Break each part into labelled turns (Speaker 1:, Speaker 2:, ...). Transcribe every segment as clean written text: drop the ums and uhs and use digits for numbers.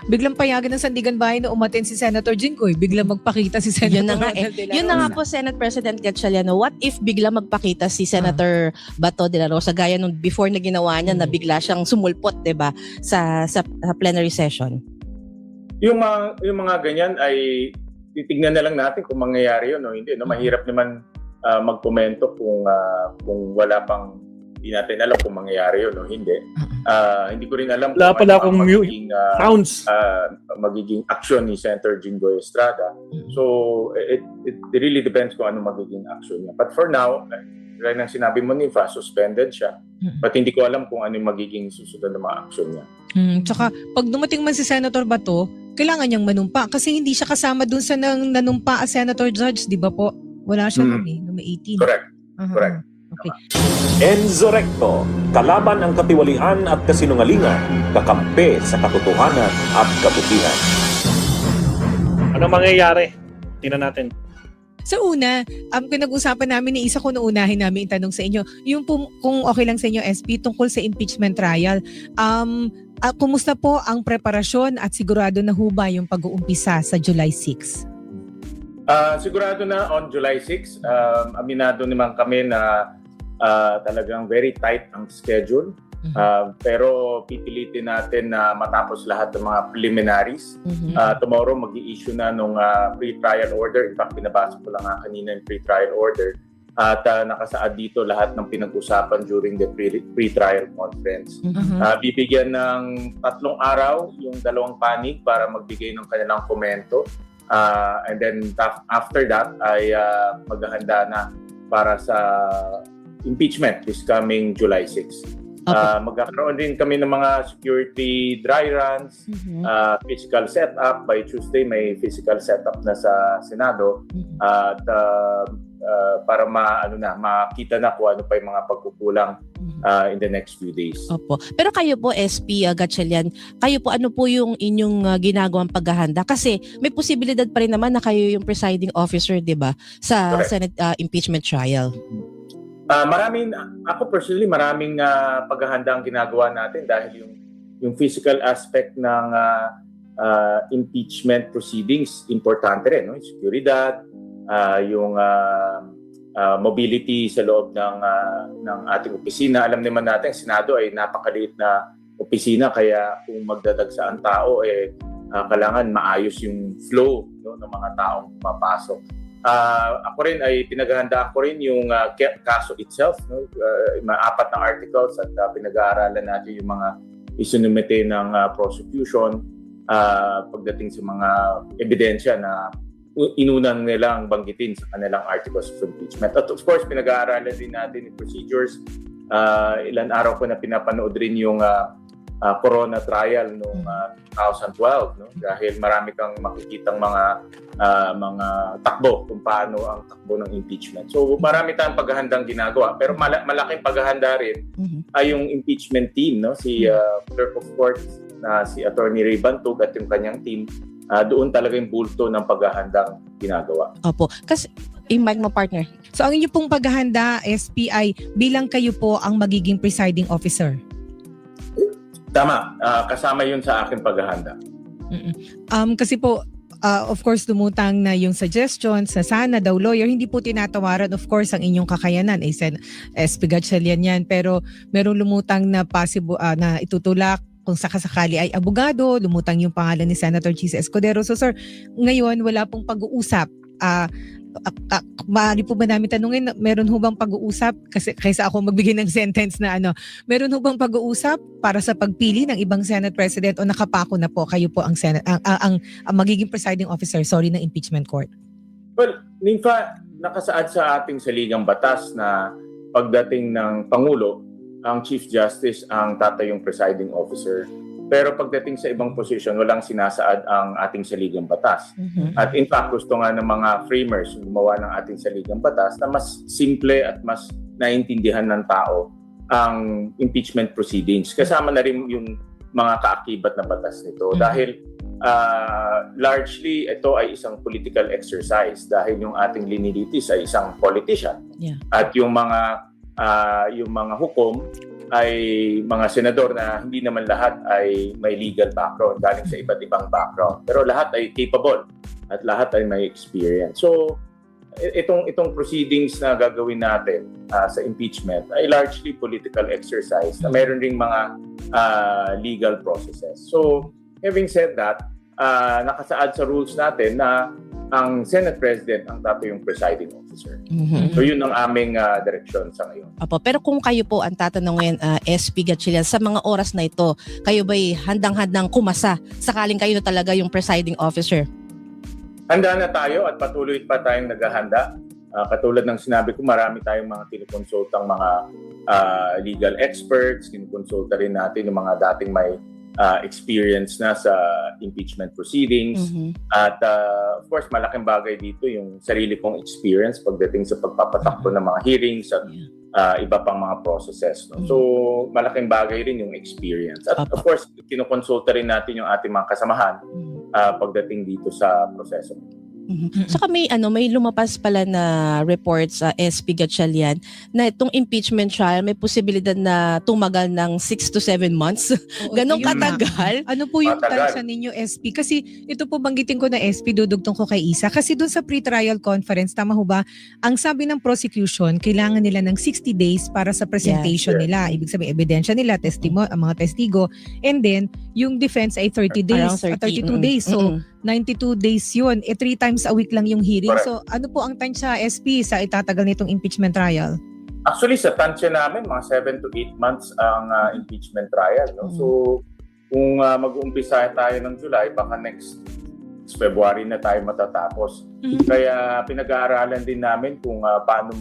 Speaker 1: Biglang payagan ng Sandigan Bayan na umaten si Senator Jinggoy. Biglang magpakita si Senator
Speaker 2: Yun na nga
Speaker 1: Ronald De La
Speaker 2: Yun na nga
Speaker 1: Rosa.
Speaker 2: po, Senate President Gatchaliano, what if bigla magpakita si Senator Bato de la Rosa gaya nung before na ginawa niya na bigla siyang sumulpot, 'di ba, sa plenary session?
Speaker 3: Yung mga ganyan ay titignan na lang natin kung mangyayari yun o hindi. No? Mahirap naman magkomento kung wala pang, hindi natin alam kung mangyayari yun o hindi. Hindi ko rin alam
Speaker 4: Wala pala akong
Speaker 3: sounds. Magiging action ni Senator Jinggoy Estrada. So it really depends kung ano magiging action niya. But for now, gaya ng sinabi mo, Nifa, suspended siya. But hindi ko alam kung ano yung magiging susunod na mga action niya.
Speaker 1: Tsaka pag dumating man si Senator Bato, kailangan niyang manumpa kasi hindi siya kasama dun sa nanumpa as Senator Judge, di ba po? Wala siya noon noong 18.
Speaker 3: Correct. Correct.
Speaker 1: Okay.
Speaker 5: Enzo Recto, kalaban ang katiwalian at kasinungalingan, kakampi sa katotohanan at kabutihan.
Speaker 4: Ano mangyayari? Tingnan natin.
Speaker 1: Sa una, pinag-usapan namin ni isa ko na unahin namin itanong sa inyo, yung kung okay lang sa inyo, SP, tungkol sa impeachment trial. Kumusta po ang preparasyon at sigurado na huba yung pag-uumpisa sa July 6?
Speaker 3: Sigurado na on July 6. Aminado naman kami na talagang very tight ang schedule. Pero pipilitin natin na matapos lahat ng mga preliminaries. Tomorrow mag-i-issue na nung pre-trial order. In fact, binabasa ko lang kanina yung pre-trial order. At nakasaad dito lahat ng pinag-usapan during the pre-trial conference. Bibigyan ng 3 araw yung 2 panig para magbigay ng kanilang komento. And then after that ay maghahanda na para sa impeachment this coming July 6. Magkakaroon din kami ng mga security dry runs, physical setup. By Tuesday may physical setup na sa Senado at para makita na kung ano pa yung mga pagkukulang in the next few days.
Speaker 2: Opo. Pero kayo po, SP Gatchalian, kayo po, ano po yung inyong ginagawang paghahanda? Kasi may posibilidad pa rin naman na kayo yung presiding officer, di ba, sa
Speaker 3: Correct.
Speaker 2: Senate impeachment trial.
Speaker 3: Ako personally, maraming paghahanda ang ginagawa natin dahil yung physical aspect ng impeachment proceedings, importante rin. No? Seguridad, yung mobility sa loob ng ating opisina. Alam naman natin, Senado ay napakaliit na opisina, kaya kung magdadagsa ang tao, kailangan maayos yung flow, no, ng mga taong pumapasok. Ako rin ay pinaghahandaan ko rin yung kaso itself, no? 4 na articles at pinag-aaralan natin yung mga isinumite ng prosecution pagdating sa mga ebidensya na inunang nilang banggitin sa kanilang articles of impeachment. At of course, pinag-aaralan din natin yung procedures. Ilan araw ko na pinapanood rin yung Corona trial noong 2012, no? Dahil marami kang makikitang mga takbo kung paano ang takbo ng impeachment. So marami tayong paghahandang ginagawa, pero malaking paghahanda rin ay yung impeachment team, no? Si Clerk of Court na si Attorney Ray Bantog at yung kanyang team. Doon talaga yung bulto ng paghahandang ginagawa.
Speaker 2: Opo. Kasi mic mo, partner.
Speaker 1: So ang inyo pong paghahanda, SPI, bilang kayo po ang magiging presiding officer?
Speaker 3: Tama, kasama yun sa aking paghahanda.
Speaker 1: Kasi po, of course, lumutang na yung suggestions na sana daw lawyer, hindi po tinatawaran, of course, ang inyong kakayanan. SP Gatchalian yan, pero merong lumutang na possible na itutulak kung sakasakali ay abogado, lumutang yung pangalan ni Senator Chis Escudero. So sir, ngayon wala pong pag-uusap. Maaari po ba namin tanungin, meron ho bang pag-uusap, kasi kaysa ako magbigay ng sentence na meron ho bang pag-uusap para sa pagpili ng ibang Senate President o nakapako na po kayo po ang magiging presiding officer, ng impeachment court?
Speaker 3: Well, Ninfa, nakasaad sa ating saligang batas na pagdating ng Pangulo, ang Chief Justice ang tatayong presiding officer. Pero pagdating sa ibang posisyon, walang sinasaad ang ating saligang batas. At in fact, gusto nga ng mga framers gumawa ng ating saligang batas na mas simple at mas naintindihan ng tao ang impeachment proceedings. Kasama na rin yung mga kaakibat na batas nito. Dahil largely ito ay isang political exercise dahil yung ating linilitis ay isang politician.
Speaker 2: Yeah.
Speaker 3: At yung mga hukom ay mga senador na hindi naman lahat ay may legal background, galing sa iba't ibang background. Pero lahat ay capable at lahat ay may experience. So, itong proceedings na gagawin natin sa impeachment ay largely political exercise na mayroon ring mga legal processes. So, having said that, nakasaad sa rules natin na ang Senate President ang dapat yung presiding officer. So yun ang aming direksyon sa ngayon.
Speaker 2: Opo, pero kung kayo po ang tatanungin, SP Gatchalian, sa mga oras na ito, kayo ba'y handang-handang kumasa sakaling kayo na talaga yung presiding officer?
Speaker 3: Handa na tayo at patuloy pa tayong naghahanda. Katulad ng sinabi ko, marami tayong mga kinukonsultang mga legal experts, kinukonsulta rin natin yung mga dating may experience na sa impeachment proceedings. At of course, malaking bagay dito yung sarili kong experience pagdating sa pagpapatakbo ng mga hearings at iba pang mga processes. No? So, malaking bagay rin yung experience. At of course, kinukonsulta rin natin yung ating mga kasamahan pagdating dito sa proseso.
Speaker 2: Saka may lumabas pala na reports sa SP Gatchalian na itong impeachment trial may posibilidad na tumagal ng 6 to 7 months. Ganong
Speaker 1: yun nga.
Speaker 2: katagal.
Speaker 1: Ano po yung
Speaker 3: Matagal.
Speaker 1: tansya ninyo, SP? Kasi ito po banggitin ko na SP, dudugtong ko kay Isa. Kasi dun sa pre-trial conference, tama ho ba, ang sabi ng prosecution, kailangan nila ng 60 days para sa presentation
Speaker 3: Yes.
Speaker 1: nila. Ibig sabihin, ebidensya nila, ang mga testigo. And then, yung defense ay 30 days,
Speaker 2: Around 30.
Speaker 1: 32 days. So, 92 days yun. 3 times a week lang yung hearing.
Speaker 3: Correct.
Speaker 1: So, ano po ang tansya, SP, sa itatagal nitong impeachment trial?
Speaker 3: Actually, sa tansya namin, mga 7 to 8 months ang impeachment trial. No? So, kung mag-uumpisa tayo ng July, baka next February na tayo matatapos. Kaya pinag-aaralan din namin kung paano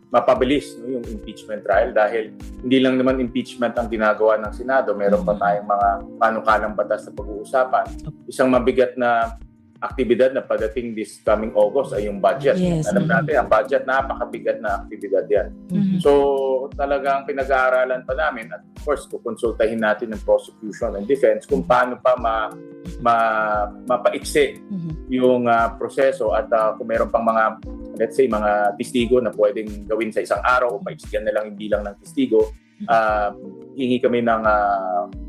Speaker 3: mapabilis no, yung impeachment trial dahil hindi lang naman impeachment ang ginagawa ng Senado, meron pa tayong mga panukalang batas na pag-uusapan. Isang mabigat na aktibidad na padating this coming August ay yung budget.
Speaker 2: Yes.
Speaker 3: Alam natin, ang budget napakabigat na aktibidad yan. So talagang pinag-aaralan pa namin at of course kukonsultahin natin ng prosecution and defense kung paano pa mapaiksi yung proseso at kung meron pang mga let's say mga testigo na pwedeng gawin sa isang araw o paiksigan na lang yung bilang ng testigo, hingi kami ng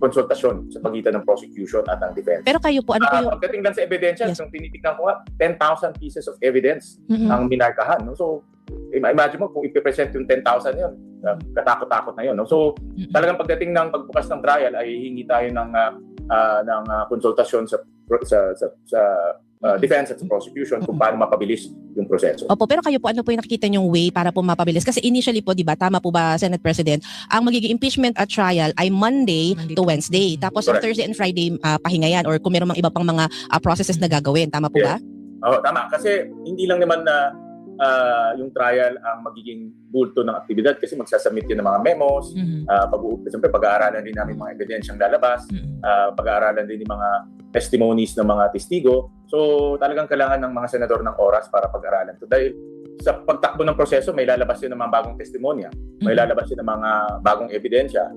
Speaker 3: konsultasyon sa pagitan ng prosecution at ng defense.
Speaker 2: Pero kayo po, ano po yung...
Speaker 3: Pagdating lang sa ebidensya,
Speaker 2: Yes.
Speaker 3: yung tinitignan ko nga, 10,000 pieces of evidence ang minarkahan. No? So, imagine mo kung ipipresent yung 10,000 yun, katakot-takot na yun. No? So, talagang pagdating ng pagbukas ng trial ay hingi tayo ng konsultasyon sa defense at sa prosecution kung paano mapabilis yung proseso.
Speaker 2: Opo, pero kayo po, ano po yung nakikita niyong way para po mapabilis? Kasi initially po, di ba, tama po ba, Senate President, ang magiging impeachment at trial ay Monday to Wednesday. Tapos yung
Speaker 3: Correct.
Speaker 2: Thursday and Friday, pahinga yan or kung meron mang iba pang mga processes na gagawin. Tama po ba?
Speaker 3: Oo, tama. Kasi hindi lang naman na yung trial ang magiging bulto ng aktibidad kasi magsasubmit yun ng mga memos, siyempre pag-aaralan din namin mga ebidensyang lalabas, pag-aaralan din ng mga testimonies ng mga testigo. So talagang kailangan ng mga senador ng oras para pag-aralan ito. Dahil sa pagtakbo ng proseso, may lalabas yun ng mga bagong testimonya, may lalabas yun ng mga bagong ebidensya.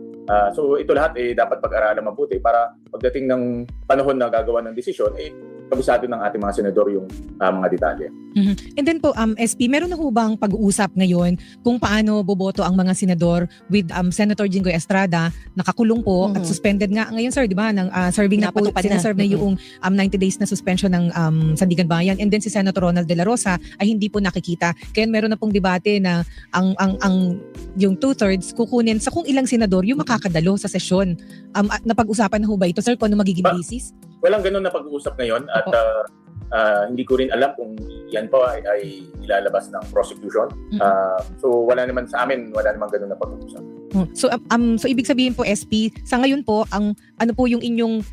Speaker 3: So ito lahat dapat pag-aralan mabuti para pagdating ng panahon na gagawa ng desisyon, kabisado ng ating mga senador yung mga detalye.
Speaker 1: And then po, SP, meron na ho bang pag-uusap ngayon kung paano boboto ang mga senador with Senator Jinggoy Estrada, nakakulong po at suspended nga ngayon, sir, di ba? Serving na po,
Speaker 2: Pinapatupad na.
Speaker 1: sinaserve na yung 90 days na suspension ng Sandigan Bayan. And then si Senator Ronald De La Rosa ay hindi po nakikita. Kaya meron na pong debate na yung 2/3 kukunin sa kung ilang senador yung makakadalo sa sesyon. Napag-usapan na ho ba ito, sir, kung ano magiging basis?
Speaker 3: Walang ganun na pag-uusap ngayon at hindi ko rin alam kung yan pa ay ilalabas ng prosecution. So wala naman sa amin, wala naman ganun na pag-uusap.
Speaker 1: So ibig sabihin po, SP, sa ngayon po, ano po yung inyong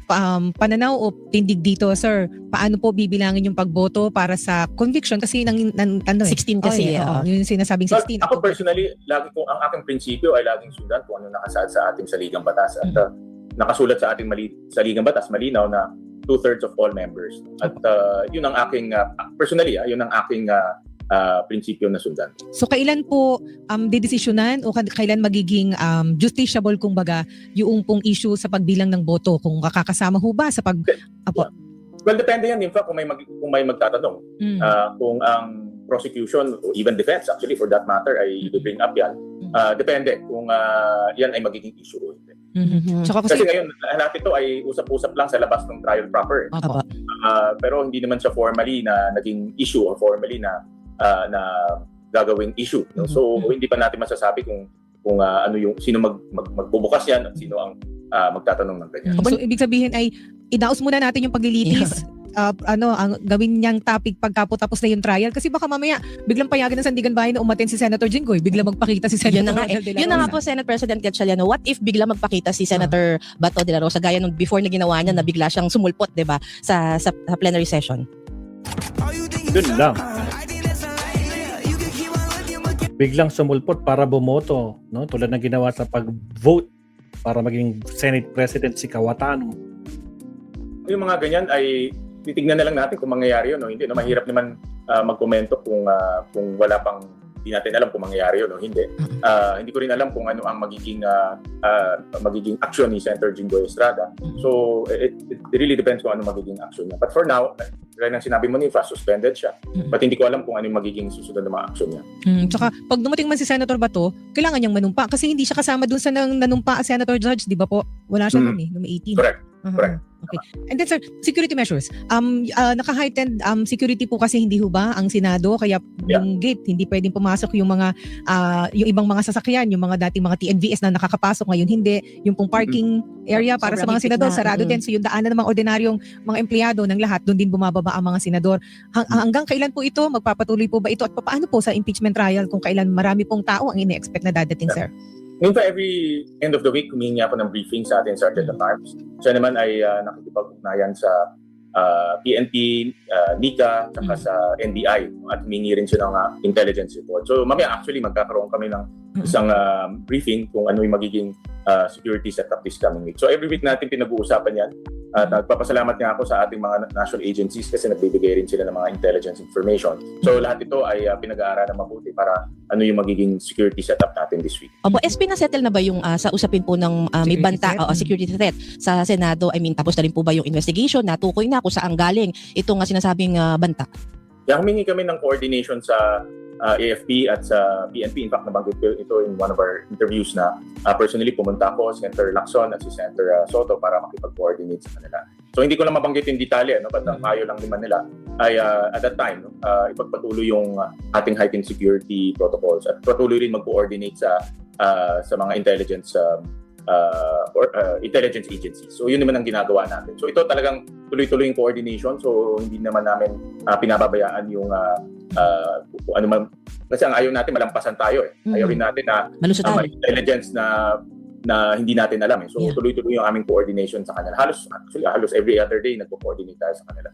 Speaker 1: pananaw o tindig dito, sir? Paano po bibilangin yung pagboto para sa conviction? Kasi 16
Speaker 2: kasi.
Speaker 1: yung sinasabing 16.
Speaker 3: Ako personally, ang aking prinsipyo ay laging sundan kung ano nakasaad sa ating saligang batas. At nakasulat sa ating saligang batas, malinaw na 2/3 of all members. At yun ang aking, personally, yun ang aking prinsipyo na sundan.
Speaker 1: So kailan po didesisyonan o kailan magiging justiciable kumbaga yung pong issue sa pagbilang ng boto? Kung kakasama ho ba sa Apo?
Speaker 3: Well, depende yan. In fact, kung may magtatanong, kung ang prosecution or even defense actually for that matter ay bring up yan. Depende kung yan ay magiging issue o hindi.
Speaker 1: Tsaka
Speaker 3: Kasi
Speaker 1: kasi,
Speaker 3: ngayon, lahat ito ay usap-usap lang sa labas ng trial proper.
Speaker 1: Opo.
Speaker 3: Pero hindi naman siya formally na naging issue or formally na gagawing issue. No? So hindi pa natin masasabi kung ano yung sino magbubukas yan at sino ang magtatanong ng ganyan.
Speaker 1: So ibig sabihin ay idaos muna natin yung paglilitis. Ang gawin niyang topic pagkapos na yung trial kasi baka mamaya biglang payagan ng Sandigan Bayan na umaten si Senator Jinggoy, biglang magpakita si Senator
Speaker 2: Yun na nga
Speaker 1: Ronald De La
Speaker 2: Yun na nga
Speaker 1: Rosa.
Speaker 2: po, Senate President Gatchaliano. What if bigla magpakita si Senator Bato de la Rosa gaya nung before na ginawa niya na bigla siyang sumulpot, 'di ba, sa plenary session?
Speaker 4: Yun lang. Biglang sumulpot para bumoto, no? Tulad ng ginawa sa pag-vote para maging Senate President si Cayetano.
Speaker 3: Yung mga ganyan ay titignan na lang natin kung mangyayari yun o hindi. No? Mahirap naman magkomento kung wala pang hindi natin alam kung mangyayari yun o hindi. Hindi ko rin alam kung ano ang magiging action ni Senator Jinggoy Estrada. So it really depends kung ano magiging action niya. But for now, gaya ng sinabi mo ni Fa, suspended siya. But hindi ko alam kung ano yung magiging susunod na mga action niya.
Speaker 1: Tsaka pag dumating man si Senator Bato, kailangan niyang manumpa kasi hindi siya kasama dun sa nanumpa Senator Judge, di ba po? Wala siya nun noong 18.
Speaker 3: Correct. Correct.
Speaker 1: Okay. And then sir, security measures. Naka-heightened security po kasi hindi ho ba ang Senado kaya yung gate hindi pwedeng pumasok yung mga yung ibang mga sasakyan, yung mga dating mga TNVS na nakakapasok ngayon hindi, yung pong parking area para sa
Speaker 2: Sobrang
Speaker 1: mga
Speaker 2: higpit
Speaker 1: senador
Speaker 2: na.
Speaker 1: sarado din. So yung daanan ng mga ordinaryong mga empleyado ng lahat doon din bumababa ang mga senador. Hanggang kailan po ito? Magpapatuloy po ba ito at paano po sa impeachment trial kung kailan marami pong tao ang ine-expect na dadating, sir?
Speaker 3: Ngayon pa every end of the week, humingi ako ng briefing sa ating Sergeant at Arms. Siya naman ay nakikipag-ugnayan sa PNP, NICA, saka sa NBI at humingi rin siya ng intelligence report. So mamaya actually magkakaroon kami ng isang briefing kung ano yung magiging security setup this coming week. So every week natin pinag-uusapan yan. At nagpapasalamat nga ako sa ating mga national agencies kasi nagbibigay rin sila ng mga intelligence information. So lahat ito ay pinag-aaralan mabuti para ano yung magiging security setup natin this week.
Speaker 2: Opo, SP na-settle na ba yung sa usapin po ng may
Speaker 1: Security
Speaker 2: banta,
Speaker 1: threat?
Speaker 2: security threat sa Senado? I mean, tapos na rin po ba yung investigation? Natukoy na kung saan galing itong sinasabing banta?
Speaker 3: Kaya humingi kami ng coordination sa AFP at sa PNP. In fact, nabanggit ko ito in one of our interviews na personally pumunta ako, Senator Lacson at si Senator Soto para makipag-coordinate sa kanila. So hindi ko lang mabanggit yung detalye, but ang payo lang naman nila ay at that time, ipagpatuloy yung ating heightened security protocols at patuloy rin mag-coordinate sa mga intelligence intelligence agencies. So yun naman ang ginagawa natin. So ito talagang tuloy-tuloy yung coordination. So hindi naman namin pinababayaan yung kung ano man. Kasi ang ayaw natin malampasan tayo eh. Ayaw rin natin na
Speaker 2: Malusutan.
Speaker 3: may intelligence na hindi natin alam eh. So tuloy-tuloy yung aming coordination sa kanila. Halos every other day nagko-coordinate tayo sa kanila.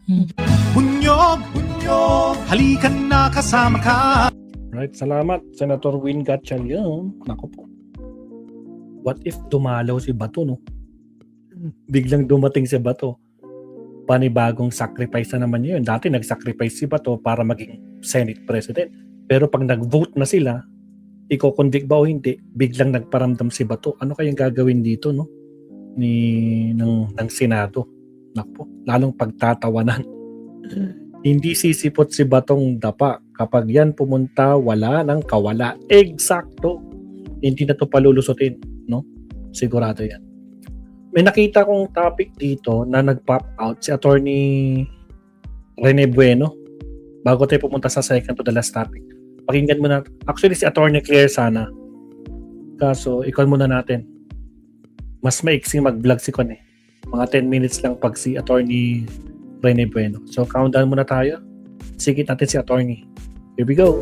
Speaker 6: Bunyog, halikan na kasama ka.
Speaker 4: Right, salamat Senator Win Gatchalian. Nako po. What if dumalaw si Bato, no? Biglang dumating si Bato. Panibagong sacrifice na naman yun. Dati nag-sacrifice si Bato para maging Senate President. Pero pag nag-vote na sila, iko-convict ba o hindi, biglang nagparamdam si Bato. Ano kayang gagawin dito, no? Ng Senado? Nako, lalong pagtatawanan. Hindi sisipot si Batong dapa. Kapag yan pumunta, wala nang kawala. Eksakto. Hindi na to palulusutin, no? Sigurado yan. May nakita kong topic dito na nag-pop out si Attorney Rene Bueno bago tayo pumunta sa second to the last topic. Pakinggan mo na. Actually, si Attorney Claire sana. Kaso, i-call muna natin. Mas maiksing mag-vlog si Con eh. Mga 10 minutes lang pag si Attorney Rene Bueno. So, countdown muna tayo. Sigit natin si Attorney. Here we go.